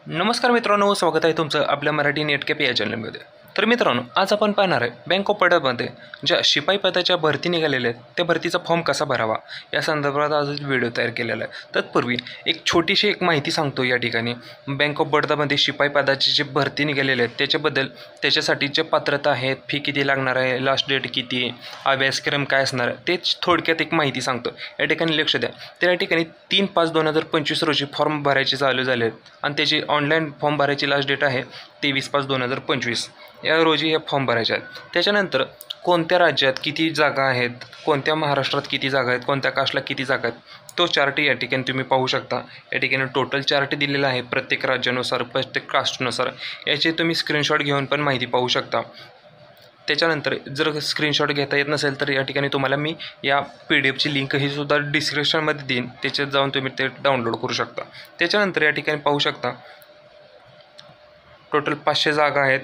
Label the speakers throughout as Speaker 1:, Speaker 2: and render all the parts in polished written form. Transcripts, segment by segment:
Speaker 1: नमस्कार मित्रांनो, स्वागत आहे तुमचं आपल्या मराठी नेटकॅप या चॅनलमध्ये। तर मित्रांनो, आज आपण पाहणार आहे बँक ऑफ बडोदामध्ये ज्या शिपाई पदाच्या भरती निघालेल्या आहेत त्या भरतीचा फॉर्म कसा भरावा या संदर्भात आज व्हिडिओ तयार केलेला आहे। तत्पूर्वी एक छोटीशी माहिती सांगतो। या ठिकाणी बँक ऑफ बडोदामध्ये शिपाई पदाची जी भरती निघालेली आहे त्याच्याबद्दल, त्याच्यासाठी जे पात्रता आहेत, फी किती लागणार आहे, लास्ट डेट किती, अभ्यासक्रम काय असणार आहे ते थोडक्यात एक माहिती सांगतो। या ठिकाणी लक्ष द्या। तर या ठिकाणी 3/5/2025 रोजी फॉर्म भरायचे चालू झाले आहेत आणि त्याची ऑनलाईन फॉर्म भरायची लास्ट डेट आहे 23/5/2025 या रोजी हे फॉर्म भरायचे आहेत। त्याच्यानंतर कोणत्या राज्यात किती जागा आहेत, कोणत्या महाराष्ट्रात किती जागा आहेत, कोणत्या कास्टला किती जागा आहेत तो चार्ट या ठिकाणी तुम्ही पाहू शकता। या ठिकाणी टोटल चार्ट दिलेला आहे प्रत्येक राज्यानुसार, प्रत्येक कास्टनुसार। याचे तुम्ही स्क्रीनशॉट घेऊन पण माहिती पाहू शकता। त्याच्यानंतर जर स्क्रीनशॉट घेता येत नसेल तर या ठिकाणी तुम्हाला मी या PDF ची लिंक ही सुद्धा डिस्क्रिप्शनमध्ये देईन, त्याच्यात जाऊन तुम्ही ते डाउनलोड करू शकता। त्याच्यानंतर या ठिकाणी पाहू शकता टोटल 500 जागा आहेत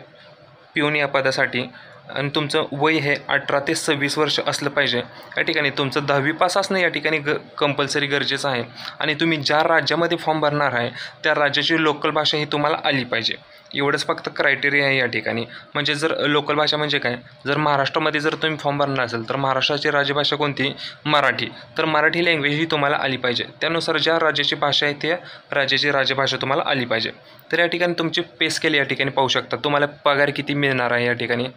Speaker 1: पिऊन या पदासाठी आणि तुमचं वय हे 18 ते 26 वर्ष असलं पाहिजे। या ठिकाणी तुमचं 10वी पास असणं या ठिकाणी कंपल्सरी गरजेचं आहे आणि तुम्ही ज्या राज्यामध्ये फॉर्म भरणार आहे त्या राज्याची लोकल भाषा ही तुम्हाला आली पाहिजे। एवढंच फक्त क्रायटेरिया आहे या ठिकाणी। म्हणजे जर लोकल भाषा म्हणजे काय, जर महाराष्ट्रामध्ये जर तुम्ही फॉर्म भरणार असेल तर महाराष्ट्राची राजभाषा कोणती, मराठी, तर मराठी लँग्वेज ही तुम्हाला आली पाहिजे। त्यानुसार ज्या राज्याची भाषा आहे त्या राज्याची राजभाषा तुम्हाला आली पाहिजे। तर या ठिकाणी तुमची पे स्केल या ठिकाणी पाहू शकता। तुम्हाला पगार किती मिळणार आहे या ठिकाणी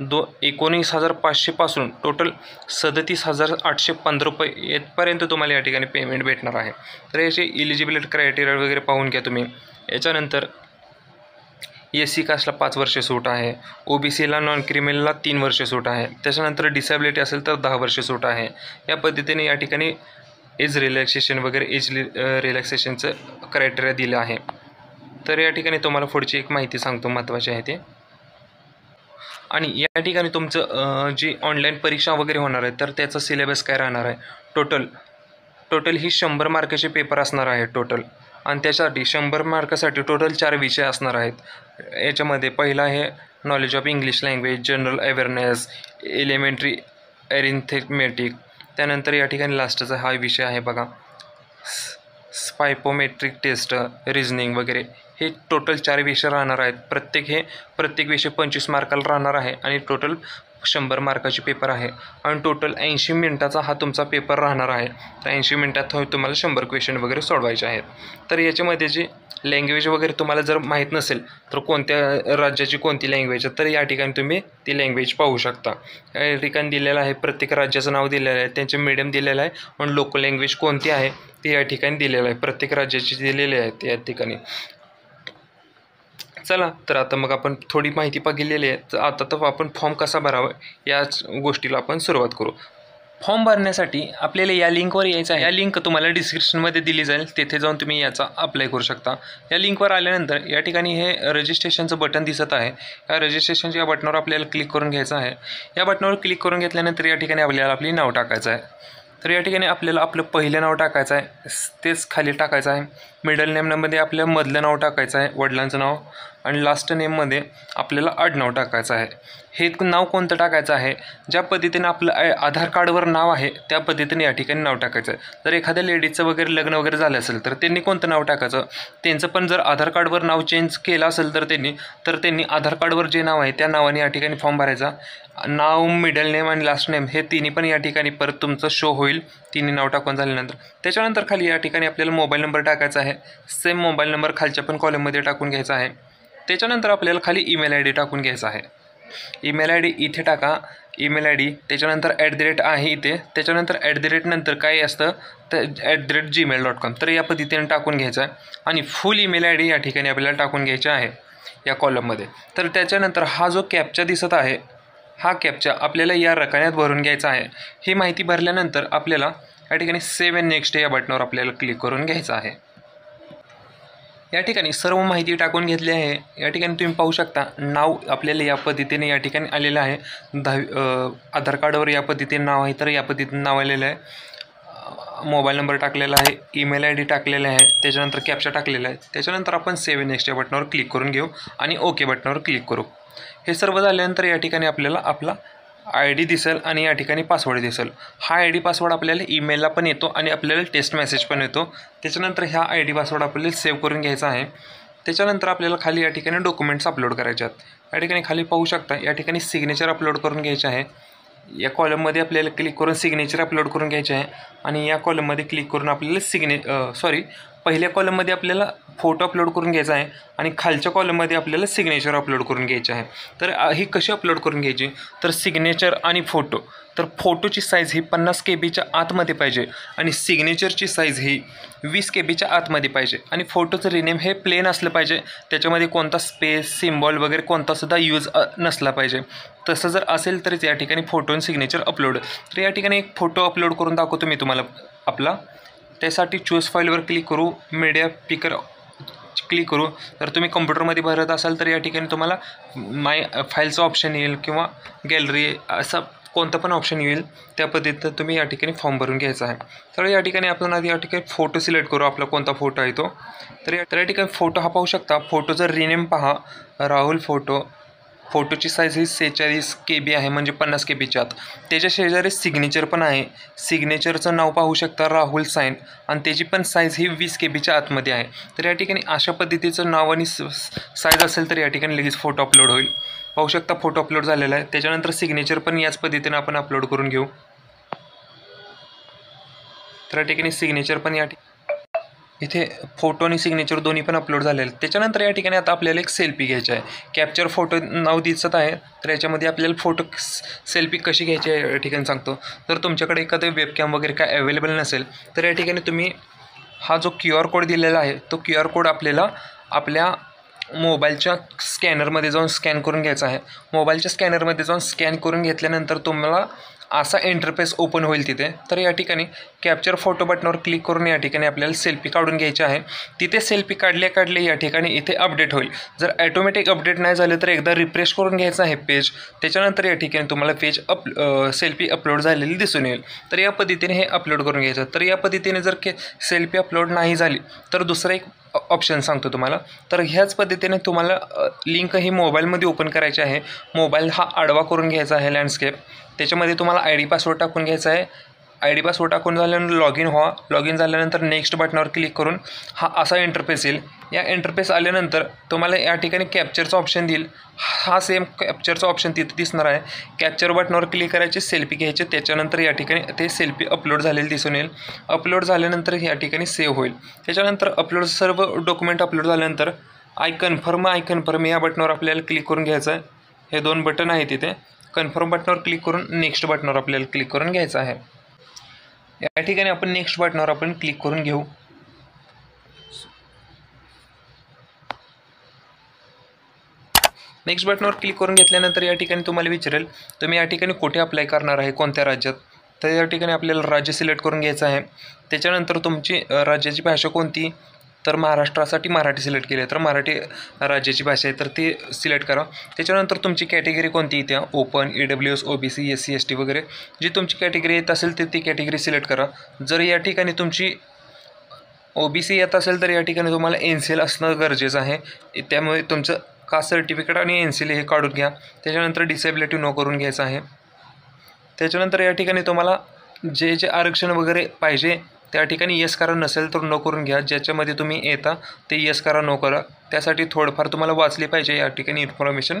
Speaker 1: 19,500 पासून टोटल 37,815 रुपये येथपर्यंत तुम्हाला या ठिकाणी पेमेंट भेटणार आहे। तर याचे इलिजिबिलिटी क्रायटेरिया वगैरे पाहून घ्या तुम्ही। याच्यानंतर SC कास्टला 5 वर्ष सूट आहे, OBCला नॉन क्रिमिनलला 3 वर्ष सूट आहे, त्याच्यानंतर डिसेबिलिटी असेल तर 10 वर्ष सूट आहे। या पद्धतीने या ठिकाणी एज रिलॅक्सेशन वगैरे रिलॅक्सेशनचं क्रायटेरिया दिलं आहे। तर या ठिकाणी तुम्हाला पुढची एक माहिती सांगतो, महत्त्वाची आहे ते। आणि या ठिकाणी तुमचं जी ऑनलाईन परीक्षा वगैरे होणार आहे तर त्याचा सिलेबस काय राहणार आहे, टोटल ही 100 मार्काचे पेपर असणार आहे टोटल। आणि त्यासाठी 100 मार्कासाठी टोटल 4 विषय असणार आहेत। याच्यामध्ये पहिला आहे knowledge of English language, general awareness, elementary arithmetic. त्यानंतर या ठिकाणी लास्टचा हा विषय आहे बघा, सायकोमेट्रिक टेस्ट, रिझनिंग वगैरे। हे टोटल 4 विषय राहणार आहेत। प्रत्येक विषय 25 मार्काला राहणार आहे आणि टोटल 100 मार्काचे पेपर आहे आणि टोटल 80 मिनिटाचा हा तुमचा पेपर राहणार आहे। तर 80 मिनिटात तुम्हाला 100 क्वेश्चन वगैरे सोडवायचे आहेत। तर याच्यामध्ये जी लँग्वेज वगैरे तुम्हाला जर माहीत नसेल तर कोणत्या राज्याची कोणती लँग्वेज आहे तर या ठिकाणी तुम्ही ती लँग्वेज पाहू शकता। या ठिकाणी दिलेलं आहे, प्रत्येक राज्याचं नाव दिलेलं आहे, त्यांचे मीडियम दिलेलं आहे आणि लोकल लँग्वेज कोणती आहे ते या ठिकाणी दिलेलं आहे, प्रत्येक राज्याची दिलेली आहे या ठिकाणी। चला तर आता मग आपण थोडी माहिती बघितलेली आहे, तर आता तर आपण फॉर्म कसा भरावा याच गोष्टीला आपण सुरुवात करू। फॉर्म भरण्यासाठी आपल्याला या लिंकवर यायचं आहे। या लिंक तुम्हाला डिस्क्रिप्शनमध्ये दिली जाईल, तेथे जाऊन तुम्ही याचा अप्लाय करू शकता। या लिंकवर आल्यानंतर या ठिकाणी हे रजिस्ट्रेशनचं बटन दिसत आहे। या रजिस्ट्रेशनच्या या बटनावर आपल्याला क्लिक करून घ्यायचं आहे। या बटनावर क्लिक करून घेतल्यानंतर या ठिकाणी आपल्याला आपली नाव टाकायचं आहे। तर या ठिकाणी आपल्याला आपलं पहिलं नाव टाकायचं आहे, तेच खाली टाकायचं आहे। मिडल नेममध्ये आपल्या मधलं नाव टाकायचं आहे, वडिलांचं नाव, आणि लास्ट नेममध्ये आपल्याला आडनाव टाकायचं आहे। हे नाव कोणतं टाकायचं आहे, ज्या पद्धतीने आपलं आधार कार्डवर नाव आहे त्या पद्धतीने या ठिकाणी नाव टाकायचं आहे। जर एखाद्या लेडीजचं वगैरे लग्न वगैरे झालं असेल तर त्यांनी कोणतं नाव टाकायचं, त्यांचं पण जर आधार कार्डवर नाव चेंज केलं असेल तर त्यांनी आधार कार्डवर जे नाव आहे त्या नावाने या ठिकाणी फॉर्म भरायचा। नाव, मिडल नेम आणि लास्ट नेम हे तिन्ही पण या ठिकाणी परत तुमचं शो होईल, तिन्ही नाव टाकून झाल्यानंतर। त्याच्यानंतर खाली या ठिकाणी आपल्याला मोबाईल नंबर टाकायचा आहे। सेम मोबाईल नंबर खालच्या पण कॉलममध्ये टाकून घ्यायचा आहे। त्याच्यानंतर आपल्याला खाली ईमेल ID टाकून घ्यायचा आहे। ईमेल ID इथे टाका, ईमेल ID, त्याच्यानंतर @ आहे इथे, त्याच्यानंतर @ नंतर काय असतं तर @gmail.com, तर या पद्धतीने टाकून घ्यायचं आहे। आणि फुल ईमेल ID या ठिकाणी आपल्याला टाकून घ्यायचा आहे या कॉलममध्ये। तर त्याच्यानंतर हा जो कॅप्चा दिसत आहे हा कॅप्चा आपल्याला या रकान्यात भरून घ्यायचा आहे। ही माहिती भरल्यानंतर आपल्याला या ठिकाणी सेव्ह अँड नेक्स्ट या बटनावर आपल्याला क्लिक करून घ्यायचं आहे। या ठिकाणी सर्व माहिती टाकून घेतली आहे। या ठिकाणी तुम्ही पाहू शकता नाव आपल्याला या पद्धतीने या ठिकाणी आलेलं आहे। आधार कार्डवर या पद्धतीने नाव आहे तर या पद्धतीने नाव आलेलं आहे। मोबाईल नंबर टाकलेला आहे, ईमेल ID टाकलेला आहे, त्याच्यानंतर कॅप्चा टाकलेला आहे। त्याच्यानंतर आपण सेव्ह नेक्स्ट या बटनावर क्लिक करून घेऊ आणि ओके बटनावर क्लिक करू। हे सर्व झाल्यानंतर या ठिकाणी आपल्याला आपला ID दिसेल आणि या ठिकाणी पासवर्ड दिसेल। हा ID पासवर्ड आपल्याला ईमेलला पण येतो आणि आपल्याला टेक्स्ट मेसेज पण येतो। त्याच्यानंतर ह्या ID पासवर्ड आपल्याला सेव्ह करून घ्यायचा आहे। त्याच्यानंतर आपल्याला खाली या ठिकाणी डॉक्युमेंट्स अपलोड करायचे आहेत. या ठिकाणी खाली पाहू शकता, या ठिकाणी सिग्नेचर अपलोड करून घ्यायचे आहे. या कॉलममध्ये आपल्याला क्लिक करून सिग्नेचर अपलोड करून घ्यायचे आहे आणि या कॉलममध्ये क्लिक करून आपल्याला पहिल्या कॉलममध्ये आपल्याला फोटो अपलोड करून घ्यायचा आहे आणि खालच्या कॉलममध्ये आपल्याला सिग्नेचर अपलोड करून घ्यायचे आहे. तर ही कशी अपलोड करून घ्यायची, तर सिग्नेचर आणि फोटो, तर फोटोची साईज ही 50 KB आतमध्ये पाहिजे आणि सिग्नेचरची साईज ही 20 KB आतमध्ये पाहिजे आणि फोटोचं रिनेम हे प्लेन असलं पाहिजे, त्याच्यामध्ये कोणता स्पेस सिम्बॉल वगैरे कोणतासुद्धा यूज नसला पाहिजे. तसं जर असेल तरच या ठिकाणी फोटो आणि सिग्नेचर अपलोड. तर या ठिकाणी एक फोटो अपलोड करून दाखवतो मी तुम्हाला आपला. त्यासाठी चूज फाईलवर क्लिक करू, मीडिया पिकर क्लिक करू. तर तुम्ही कम्प्युटरमध्ये भरत असाल तर या ठिकाणी तुम्हाला माय फाईलचं ऑप्शन येईल किंवा गॅलरी असा कोणता पण ऑप्शन येईल. त्या पद्धतीनं तुम्ही या ठिकाणी फॉर्म भरून घ्यायचा आहे. तर या ठिकाणी आपण आधी या ठिकाणी फोटो सिलेक्ट करू, आपला कोणता फोटो आहे तो. तर या ठिकाणी फोटो हा पाहू शकता. फोटोचा रिनेम पहा, राहुल फोटो. फोटोची साईज ही 46 KB आहे, म्हणजे 50 KB आत. त्याच्या शेजारी सिग्नेचर पण आहे. सिग्नेचरचं नाव पाहू शकता, राहुल साईन, आणि त्याची पण साईज ही 20 KB आतमध्ये आहे. तर या ठिकाणी अशा पद्धतीचं नाव आणि साईज असेल तर या ठिकाणी लगेच फोटो अपलोड होईल. पाहू शकता फोटो अपलोड झालेला आहे. त्याच्यानंतर सिग्नेचर पण याच पद्धतीने आपण अपलोड करून घेऊ. तर या ठिकाणी सिग्नेचर पण इथे फोटो आणि सिग्नेचर दोन्ही पण अपलोड झालेले आहेत. त्याच्यानंतर या ठिकाणी आता आपल्याला एक सेल्फी घ्यायची आहे. कॅप्चर फोटो नाव दिसत आहे, तर याच्यामध्ये आपल्याला फोटो सेल्फी कशी घ्यायची आहे या ठिकाणी सांगतो. तर तुमच्याकडे एखादं वेबकॅम वगैरे काय अवेलेबल नसेल तर या ठिकाणी तुम्ही हा जो QR कोड दिलेला आहे तो QR कोड आपल्याला आपल्या मोबाईलच्या स्कॅनरमध्ये जाऊन स्कॅन करून घ्यायचा आहे. मोबाईलच्या स्कॅनरमध्ये जाऊन स्कॅन करून घेतल्यानंतर तुम्हाला असा इंटरफेस ओपन होईल तिथे. तर या ठिकाणी कॅप्चर फोटो बटनावर क्लिक करून या ठिकाणी आपल्याला सेल्फी काढून घ्यायची आहे. तिथे सेल्फी काढल्या या ठिकाणी इथे अपडेट होईल. जर ॲटोमॅटिक अपडेट नाही झालं तर एकदा रिफ्रेश करून घ्यायचं आहे पेज. त्याच्यानंतर या ठिकाणी तुम्हाला पेज सेल्फी अपलोड झालेली दिसून येईल. तर या पद्धतीने हे अपलोड करून घ्यायचं. तर या पद्धतीने जर सेल्फी अपलोड नाही झाली तर दुसरा एक ऑप्शन सांगतो तुम्हाला. तर ह्याच पद्धतीने तुम्हाला लिंक ही मोबाईलमध्ये ओपन करायची आहे. मोबाईल हा आडवा करून घ्यायचा आहे लँडस्केप. त्याच्यामध्ये तुम्हाला ID पासवर्ड टाकून घ्यायचा आहे. ID पासवर्ड टाकून झाल्यानंतर लॉगिन व्हा. लॉगिन झाल्यानंतर नेक्स्ट बटनावर क्लिक करून हा असा इंटरफेस येईल. या इंटरफेस आल्यानंतर तुम्हाला या ठिकाणी कॅप्चरचा ऑप्शन देईल. हा सेम कॅप्चरचा ऑप्शन तिथे दिसणार आहे. कॅप्चर बटनावर क्लिक करायचे, सेल्फी घ्यायचे. त्याच्यानंतर या ठिकाणी ते सेल्फी अपलोड झालेली दिसून येईल. अपलोड झाल्यानंतर या ठिकाणी सेव्ह होईल. त्याच्यानंतर अपलोड सर्व डॉक्युमेंट अपलोड झाल्यानंतर आय कन्फर्म या बटनावर आपल्याला क्लिक करून घ्यायचं आहे. हे 2 बटन आहे तिथे. कन्फर्म बटनावर क्लिक करून नेक्स्ट बटनावर आपल्याला क्लिक करून घ्यायचं आहे. या ठिकाणी आपण नेक्स्ट बटनावर आपण क्लिक करून घेऊ. नेक्स्ट बटनावर क्लिक करून घेतल्यानंतर या ठिकाणी तुम्हाला विचारेल तुम्ही या ठिकाणी कुठे अप्लाय करणार आहे, कोणत्या राज्यात. तर या ठिकाणी आपल्याला राज्य सिलेक्ट करून घ्यायचं आहे. त्याच्यानंतर तुमची राज्याची भाषा कोणती, तर महाराष्ट्रासाठी मराठी सिलेक्ट केली आहे तर मराठी राज्याची भाषा आहे तर ती सिलेक्ट करा. त्याच्यानंतर तुमची कॅटेगरी कोणती येते, open, EWS, OBC, SC ST वगैरे जी तुमची कॅटेगरी येत असेल ती कॅटेगरी सिलेक्ट करा. जर या ठिकाणी तुमची OBC येत असेल तर या ठिकाणी तुम्हाला NCL असणं गरजेचं आहे. त्यामुळे तुमचं कास्ट सर्टिफिकेट आणि NCL हे काढून घ्या. त्याच्यानंतर डिसेबिलिटी नो करून घ्यायचं आहे. त्याच्यानंतर या ठिकाणी तुम्हाला जे आरक्षण वगैरे पाहिजे त्या ठिकाणी येस करा, नसेल तर नो करून घ्या. ज्याच्यामध्ये तुम्ही येता ते येस करा, नो करा. त्यासाठी थोडंफार तुम्हाला वाचली पाहिजे या ठिकाणी इन्फॉर्मेशन,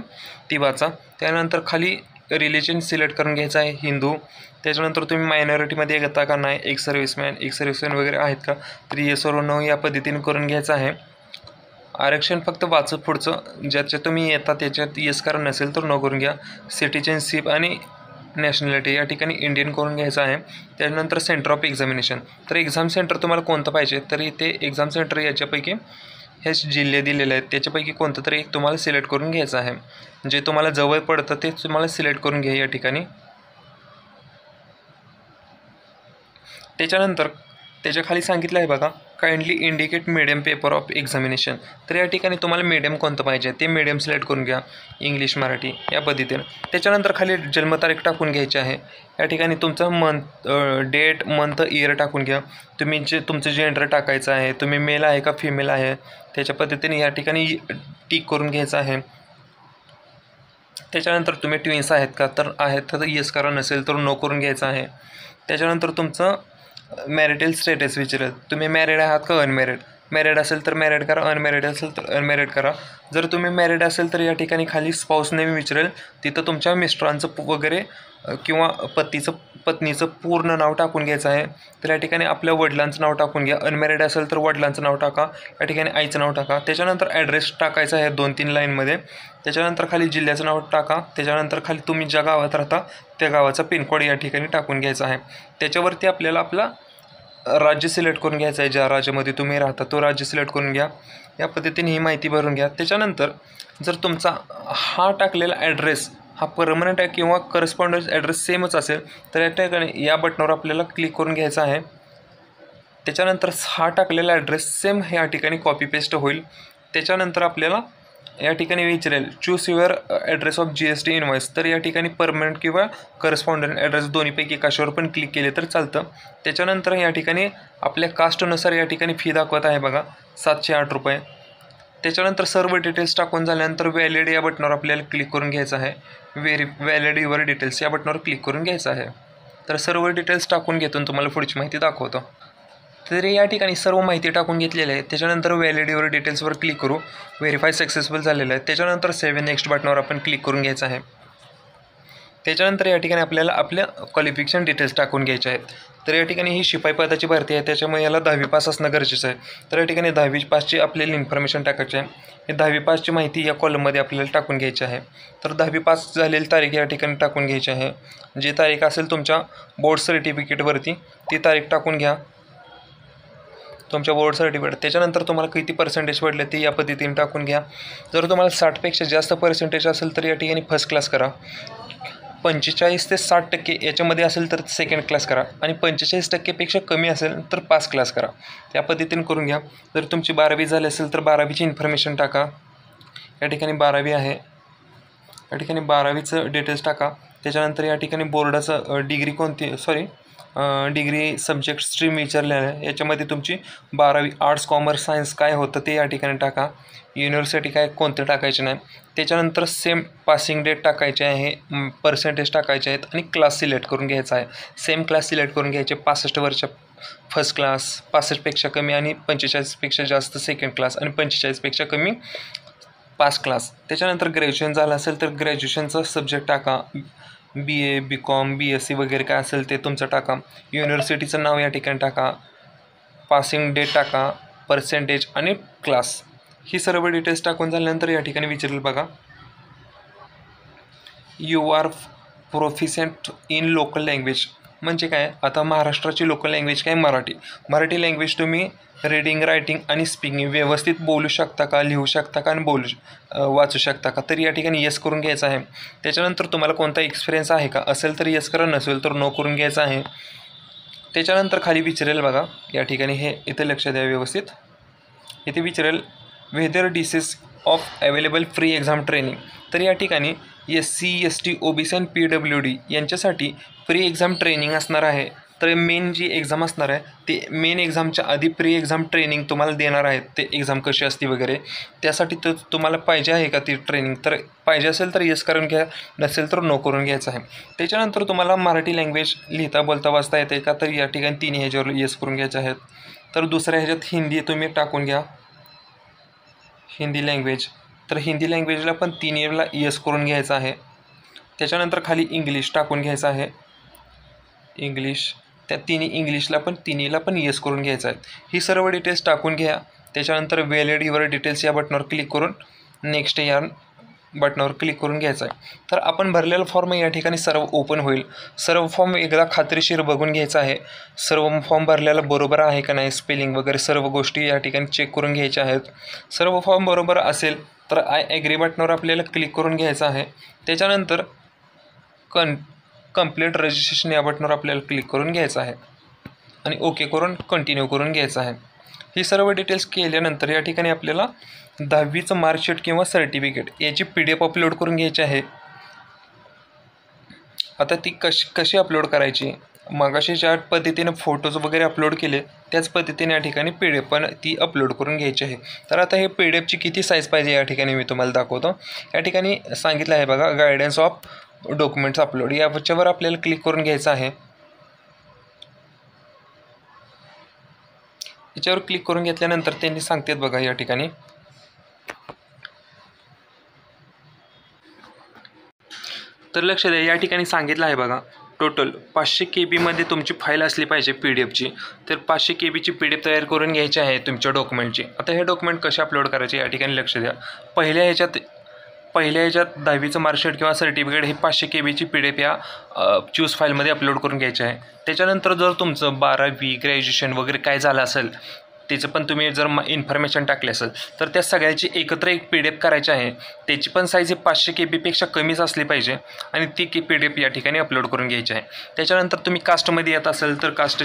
Speaker 1: ती वाचा. त्यानंतर खाली रिलिजन सिलेक्ट करून घ्यायचं आहे, हिंदू. त्याच्यानंतर तुम्ही मायनॉरिटीमध्ये येता का नाही, एक सर्व्हिसमॅन वगैरे आहेत का, तर येस और नो या पद्धतीने करून घ्यायचं आहे. आरक्षण फक्त वाचत पुढचं ज्याच्यात तुम्ही येता त्याच्यात येस करा, नसेल तर नो करून घ्या. सिटिझनशिप आणि नॅशनॅलिटी या ठिकाणी इंडियन करून घ्यायचं आहे. त्यानंतर सेंटर ऑफ एक्झामिनेशन, तर एक्झाम सेंटर तुम्हाला कोणतं पाहिजे तर इथे एक्झाम सेंटर याच्यापैकी हे जिल्हे दिलेले आहेत त्याच्यापैकी कोणतं तरी एक तुम्हाला सिलेक्ट करून घ्यायचं आहे. जे तुम्हाला जवळ पडतं ते तुम्हाला सिलेक्ट करून घ्या या ठिकाणी. त्याच्यानंतर त्याच्या खाली सांगितलं आहे बघा, kindly indicate medium paper of examination. तर या ठिकाणी तुम्हाला मीडियम कोणतं पाहिजे ते मीडियम सिलेक्ट करून घ्या, इंग्लिश मराठी या पद्धतीने. त्याच्यानंतर खाली जन्मतारीख टाकून घ्यायची आहे. या ठिकाणी तुमचं डेट मंथ इयर टाकून घ्या. तुम्ही तुमचं जेंडर टाकायचं आहे, तुम्ही मेल आहे का फिमेल आहे त्याच्या पद्धतीने या ठिकाणी टिक करून घ्यायचं आहे. त्याच्यानंतर तुम्ही ट्विन्स आहेत का, तर आहेत तर येस करा, नसेल तर नो करून घ्यायचं आहे. त्याच्यानंतर तुमचं मॅरिटल स्टेटस विचारेल, तुम्ही मॅरिड आहात का अनमॅरिड. मॅरिड असेल तर मॅरिड करा, अनमॅरिड असेल तर अनमॅरिड करा. जर तुम्ही मॅरिड असेल तर या ठिकाणी खाली स्पाऊस नेम विचारेल, तिथं तुमच्या मिस्टरांचं वगैरे किंवा पत्नीचं पूर्ण नाव टाकून घ्यायचं आहे. तर या ठिकाणी आपल्या वडिलांचं नाव टाकून घ्या. अनमॅरिड असेल तर वडिलांचं नाव टाका, या ठिकाणी आईचं नाव टाका. त्याच्यानंतर ॲड्रेस टाकायचा आहे 2-3 लाईनमध्ये. त्याच्यानंतर खाली जिल्ह्याचं नाव टाका. त्याच्यानंतर खाली तुम्ही ज्या गावात राहता त्या गावाचा पिनकोड या ठिकाणी टाकून घ्यायचा आहे. त्याच्यावरती आपल्याला आपला राज्य सिलेक्ट करून घ्यायचं आहे. ज्या राज्यामध्ये तुम्ही राहता तो राज्य सिलेक्ट करून घ्या. या पद्धतीने ही माहिती भरून घ्या. त्याच्यानंतर जर तुमचा हा टाकलेला ॲड्रेस हा परमनंट आहे किंवा करस्पॉन्डन्स ॲड्रेस सेमच असेल तर या ठिकाणी या बटनावर आपल्याला क्लिक करून घ्यायचं आहे. त्याच्यानंतर हा टाकलेला ॲड्रेस सेम या ठिकाणी कॉपी पेस्ट होईल. त्याच्यानंतर आपल्याला या ठिकाणी विचारेल choose your address of GST invoice. तर या ठिकाणी परमनंट किंवा करस्पॉन्डंट ॲड्रेस दोन्हीपैकी कशावर पण क्लिक केले तर चालतं. त्याच्यानंतर या ठिकाणी आपल्या कास्टनुसार या ठिकाणी फी दाखवत आहे बघा, 708 रुपये. त्याच्यानंतर सर्व डिटेल्स टाकून झाल्यानंतर व्हॅलिड या बटनावर आपल्याला क्लिक करून घ्यायचं आहे. व्हॅलिड युअर डिटेल्स या बटनावर क्लिक करून घ्यायचं आहे. तर सर्व डिटेल्स टाकून घेतून तुम्हाला पुढची माहिती दाखवतो. तर या ठिकाणी सर्व माहिती टाकून घेतलेली आहे. त्याच्यानंतर व्हॅलिड युअर डिटेल्सवर क्लिक करू. व्हेरीफाय सक्सेसफुल झालेलं आहे. त्याच्यानंतर सेव्ह नेक्स्ट बटनावर आपण क्लिक करून घ्यायचं आहे. त्याच्यानंतर या ठिकाणी आपल्याला आपल्या क्वालिफिकेशन डिटेल्स टाकून घ्यायचे आहेत. तर या ठिकाणी ही शिपाई पदाची भरती आहे, त्याच्यामुळे याला 10वी पास असणं गरजेचं आहे. तर या ठिकाणी 10वी पासची आपल्याला इन्फॉर्मेशन टाकायची आहे. ही 10वी पासची माहिती या कॉलममध्ये आपल्याला टाकून घ्यायची आहे. तर 10वी पास झालेली तारीख या ठिकाणी टाकून घ्यायची आहे. जी तारीख असेल तुमच्या बोर्ड सर्टिफिकेटवरती ती तारीख टाकून घ्या, तुमच्या बोर्ड सर्टिफिकेट. त्याच्यानंतर तुम्हाला किती पर्सेंटेज पडले ते या पद्धतीने टाकून घ्या. जर तुम्हाला 60पेक्षा जास्त पर्सेंटेज असेल तर या ठिकाणी फर्स्ट क्लास करा. 45 ते 60% याच्यामध्ये असेल तर सेकंड क्लास करा आणि 45% कमी असेल तर पास क्लास करा. त्या पद्धतीने करून घ्या. जर तुमची 12वी झाली असेल तर 12वीची इन्फॉर्मेशन टाका. या ठिकाणी 12वी आहे, या ठिकाणी 12वीचं डिटेल्स टाका. त्याच्यानंतर या ठिकाणी बोर्डाचं डिग्री कोणती डिग्री सब्जेक्ट स्ट्रीम विचारलेलं आहे. याच्यामध्ये तुमची 12वी आर्ट्स कॉमर्स सायन्स काय होतं ते या ठिकाणी टाका. युनिव्हर्सिटी काय कोणते टाकायचे नाही. त्याच्यानंतर सेम पासिंग डेट टाकायचे आहे, पर्सेंटेज टाकायचे आहेत आणि क्लास सिलेक्ट करून घ्यायचा आहे. सेम क्लास सिलेक्ट करून घ्यायचे. 65 वर्ष फर्स्ट क्लास, 65पेक्षा कमी आणि 45पेक्षा जास्त सेकंड क्लास आणि 45पेक्षा कमी पास क्लास. त्याच्यानंतर ग्रॅज्युएशन झालं असेल तर ग्रॅज्युएशनचा सब्जेक्ट टाका. BA, BCom, BSc वगैरे काय असेल ते तुमचं टाका. युनिव्हर्सिटीचं नाव या ठिकाणी टाका. पासिंग डेट टाका, पर्सेंटेज आणि क्लास. ही सर्व डिटेल्स टाकून झाल्यानंतर या ठिकाणी विचारेल बघा, you are proficient in local language. म्हणजे काय, आता महाराष्ट्राची लोकल लँग्वेज काय मराठी लँग्वेज तुम्ही रीडिंग, रायटिंग आणि स्पीकिंग व्यवस्थित बोलू शकता का, लिहू शकता का आणि वाचू शकता का. तर या ठिकाणी येस करून घ्यायचं आहे. त्याच्यानंतर तुम्हाला कोणता एक्सपिरियन्स आहे का, असेल तर येस करा, नसेल तर नो करून घ्यायचं आहे. त्याच्यानंतर खाली विचारेल बघा, या ठिकाणी हे इथे लक्ष द्या व्यवस्थित. इथे विचारेल whether desirous of available free exam training. तर या ठिकाणी SC, ST, OBC आणि PWD यांच्यासाठी फ्री एक्झाम ट्रेनिंग असणार आहे. तर मेन जी एक्झाम असणार आहे ते मेन एक्झामच्या आधी प्री एक्झाम ट्रेनिंग तुम्हाला देणार आहेत. ते एक्झाम कशी असते वगैरे त्यासाठी तर तुम्हाला पाहिजे आहे का ती ट्रेनिंग. तर पाहिजे असेल तर येस करून घ्या, नसेल तर नो करून घ्यायचं आहे. त्याच्यानंतर तुम्हाला मराठी लँग्वेज लिहिता बोलता वाचता येते का, तर या ठिकाणी 3 ह्याच्यावर येस करून घ्यायचे आहेत. तर दुसऱ्या ह्याच्यात हिंदी तुम्ही टाकून घ्या, हिंदी लँग्वेज. तर हिंदी लँग्वेजला पण 3 इयरला येस करून घ्यायचं आहे. त्याच्यानंतर खाली इंग्लिश टाकून घ्यायचं आहे, इंग्लिश. त्या इंग्लिशला पण 3ला पण येस करून घ्यायचं आहे. ही सर्व डिटेल्स टाकून घ्या. त्याच्यानंतर व्हॅलिड युअर डिटेल्स या बटनावर क्लिक करून नेक्स्ट या बटनावर क्लिक करून घ्यायचं आहे. तर आपण भरलेला फॉर्म या ठिकाणी सर्व ओपन होईल. सर्व फॉर्म एकदा खात्रीशीर बघून घ्यायचा आहे. सर्व फॉर्म भरलेला बरोबर आहे का नाही, स्पेलिंग वगैरे सर्व गोष्टी या ठिकाणी चेक करून घ्यायच्या आहेत. सर्व फॉर्म बरोबर असेल तर आय ॲग्री बटनावर आपल्याला क्लिक करून घ्यायचं आहे. त्याच्यानंतर कंप्लीट रजिस्ट्रेशन या बटनावर आपल्याला क्लिक करून घ्यायचं आहे आणि ओके करून कंटिन्यू करून घ्यायचं आहे. ही सर्व डिटेल्स केल्यानंतर या ठिकाणी आपल्याला 10वीचं मार्कशीट किंवा सर्टिफिकेट याची PDF अपलोड करून घ्यायची आहे. आता ती कशी अपलोड करायची, मगाशी ज्या पद्धतीने फोटोज वगैरे अपलोड केले त्याच पद्धतीने या ठिकाणी PDF पण ती अपलोड करून घ्यायची आहे. तर आता हे PDFची किती साईज पाहिजे या ठिकाणी मी तुम्हाला दाखवतो. या ठिकाणी सांगितलं आहे बघा, गायडन्स ऑफ डॉक्युमेंट्स अपलोड याच्यावर आपल्याला क्लिक करून घ्यायचं आहे. याच्यावर क्लिक करून घेतल्यानंतर त्यांनी सांगतात बघा या ठिकाणी तर लक्ष द्या या ठिकाणी सांगितलं आहे बघा टोटल 500 KB मध्ये तुमची फाईल असली पाहिजे PDF ची. तर 500 KB ची PDF तयार करून घ्यायची आहे तुमच्या डॉक्युमेंटची. आता हे डॉक्युमेंट कसे अपलोड करायचे या ठिकाणी लक्ष द्या. पहिल्या ह्याच्यात 10वीचं मार्कशीट किंवा सर्टिफिकेट हे 500 KB ची PDF या चूज फाईलमध्ये अपलोड करून घ्यायचे आहे. त्याच्यानंतर जर तुमचं 12वी ग्रॅज्युएशन वगैरे काय झालं असेल त्याचं पण तुम्ही जर इन्फॉर्मेशन टाकली असेल तर त्या सगळ्याची एकत्र एक PDF करायची आहे. त्याची पण साईज ही 500 KB पेक्षा कमीच असली पाहिजे आणि ती PDF या ठिकाणी अपलोड करून घ्यायची आहे. त्याच्यानंतर तुम्ही कास्टमध्ये येत असेल तर कास्ट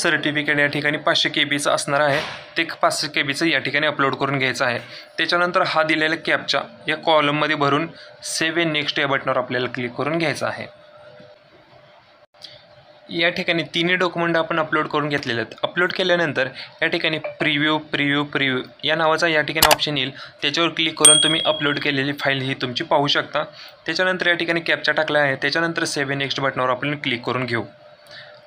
Speaker 1: सर्टिफिकेट या ठिकाणी 500 KBचं असणार आहे. ते 500 KBचं या ठिकाणी अपलोड करून घ्यायचं आहे. त्याच्यानंतर हा दिलेला कॅप्चा या कॉलममध्ये भरून सेव्ह एंड नेक्स्ट या बटनावर आपल्याला क्लिक करून घ्यायचं आहे. या ठिकाणी तिन्ही डॉक्युमेंट आपण अपलोड करून घेतलेले आहेत. अपलोड केल्यानंतर या ठिकाणी प्रिव्ह्यू या नावाचा या ठिकाणी ऑप्शन येईल. त्याच्यावर क्लिक करून तुम्ही अपलोड केलेली फाईल ही तुमची पाहू शकता. त्याच्यानंतर या ठिकाणी कॅप्चा टाकला आहे. त्याच्यानंतर सेव्ह नेक्स्ट बटनावर आपण क्लिक करून घेऊ.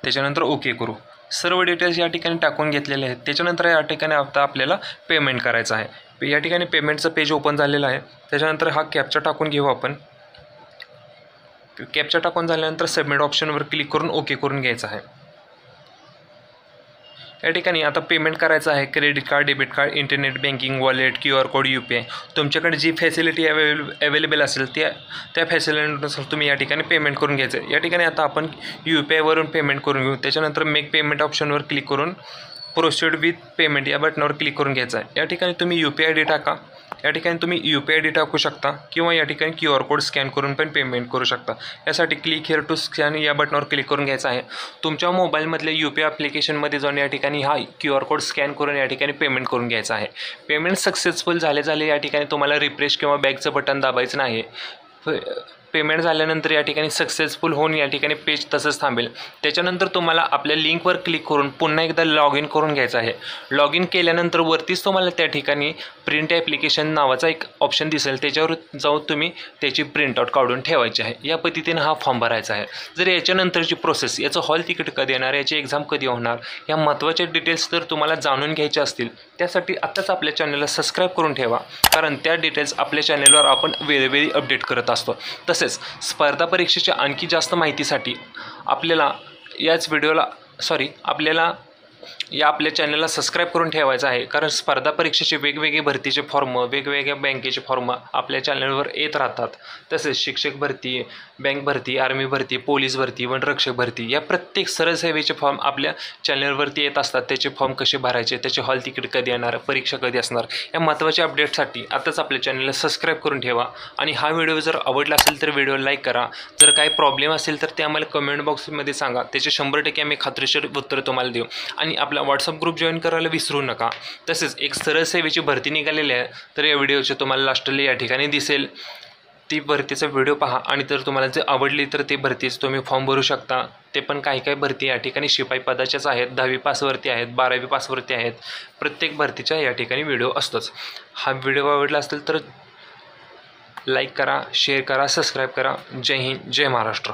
Speaker 1: त्याच्यानंतर ओके करू. सर्व डिटेल्स या ठिकाणी टाकून घेतलेले आहेत. त्याच्यानंतर या ठिकाणी आता आपल्याला पेमेंट करायचं आहे. या ठिकाणी पेमेंटचं पेज ओपन झालेलं आहे. त्याच्यानंतर हा कॅप्चा टाकून घेऊ आपण. कॅप्चा टाकून झाल्यानंतर सबमिट ऑप्शनवर क्लिक करून ओके करून घ्यायचं आहे. या ठिकाणी आता पेमेंट करायचं आहे. Credit card, debit card, internet banking, wallet, QR code, UPI तुमच्याकडे जी फॅसिलिटी अवेलेबल असेल त्या फॅसिलिटीनुसार तुम्ही या ठिकाणी पेमेंट करून घ्यायचं. या ठिकाणी आता आपण UPI वरून पेमेंट करून घेऊ. त्याच्यानंतर मेक पेमेंट ऑप्शनवर क्लिक करून प्रोसीड विथ पेमेंट या बटनावर क्लिक करून घ्यायचं आहे. या ठिकाणी तुम्ही UPI ID टाका. या ठिकाणी तुम्ही UPI ID टाकू शकता किंवा या ठिकाणी QR कोड स्कॅन करून पण पेमेंट करू शकता. यासाठी क्लिक हिअर टू स्कॅन या बटनावर क्लिक करून घ्यायचं आहे. तुमच्या मोबाईलमधल्या UPI ॲप्लिकेशनमध्ये जाऊन या ठिकाणी हा QR कोड स्कॅन करून या ठिकाणी पेमेंट करून घ्यायचं आहे. पेमेंट सक्सेसफुल झाले या ठिकाणी तुम्हाला रिफ्रेश किंवा बॅकचं बटन दाबायचं नाही. पेमेंट झाल्यानंतर या ठिकाणी सक्सेसफुल होऊन या ठिकाणी पेज तसंच थांबेल. त्याच्यानंतर तुम्हाला आपल्या लिंकवर क्लिक करून पुन्हा एकदा लॉग इन करून घ्यायचं आहे. लॉग इन केल्यानंतर वरतीच तुम्हाला त्या ठिकाणी प्रिंट ॲप्लिकेशन नावाचा एक ऑप्शन दिसेल. त्याच्यावर जाऊन तुम्ही त्याची प्रिंटआउट काढून ठेवायची आहे. या पद्धतीने हा फॉर्म भरायचा आहे. जर याच्यानंतरची प्रोसेस, याचं हॉल तिकीट कधी येणार, याची एक्झाम कधी होणार, या महत्त्वाच्या डिटेल्स जर तुम्हाला जाणून घ्यायचे असतील त्यासाठी आत्ताच आपल्या चॅनलला सबस्क्राईब करून ठेवा. कारण त्या डिटेल्स आपल्या चॅनलवर आपण वेळोवेळी अपडेट करत असतो. तसेच स्पर्धा परीक्षेच्या आणखी जास्त माहितीसाठी आपल्याला आपल्या चॅनलला सबस्क्राईब करून ठेवायचं आहे. कारण स्पर्धा परीक्षेचे वेगवेगळे भरतीचे फॉर्म, वेगवेगळ्या बँकेचे फॉर्म आपल्या चॅनलवर येत राहतात. तसेच शिक्षक भरती, बँक भरती, आर्मी भरती, पोलीस भरती, वनरक्षक भरती या प्रत्येक सरळ सेवेचे फॉर्म आपल्या चॅनलवरती येत असतात. त्याचे फॉर्म कसे भरायचे, त्याचे हॉल तिकीट कधी येणार, परीक्षा कधी असणार, या महत्त्वाच्या अपडेटसाठी आताच आपल्या चॅनलला सबस्क्राईब करून ठेवा. आणि हा व्हिडिओ जर आवडला असेल तर व्हिडिओ लाईक करा. जर काही प्रॉब्लेम असेल तर ते आम्हाला कमेंट बॉक्समध्ये सांगा. त्याचे 100% आम्ही खात्रीशीर उत्तर तुम्हाला देऊ. आणि आपला व्हॉट्सअप ग्रुप जॉईन करायला विसरू नका. तसेच एक सरळ सेवेची भरती निघालेली आहे, तर या व्हिडिओचे तुम्हाला लास्टला या ठिकाणी दिसेल. ती भरतीचा व्हिडिओ पहा आणि जर तुम्हाला जर आवडली तर ती भरतीच तुम्ही फॉर्म भरू शकता. ते पण काही भरती या ठिकाणी शिपाई पदाच्याच आहेत, 10वी पासवरती आहेत, 12वी पासवरती आहेत. प्रत्येक भरतीच्या या ठिकाणी व्हिडिओ असतोच. हा व्हिडिओ आवडला असेल तर लाईक करा, शेअर करा, सबस्क्राईब करा. जय हिंद, जय महाराष्ट्र.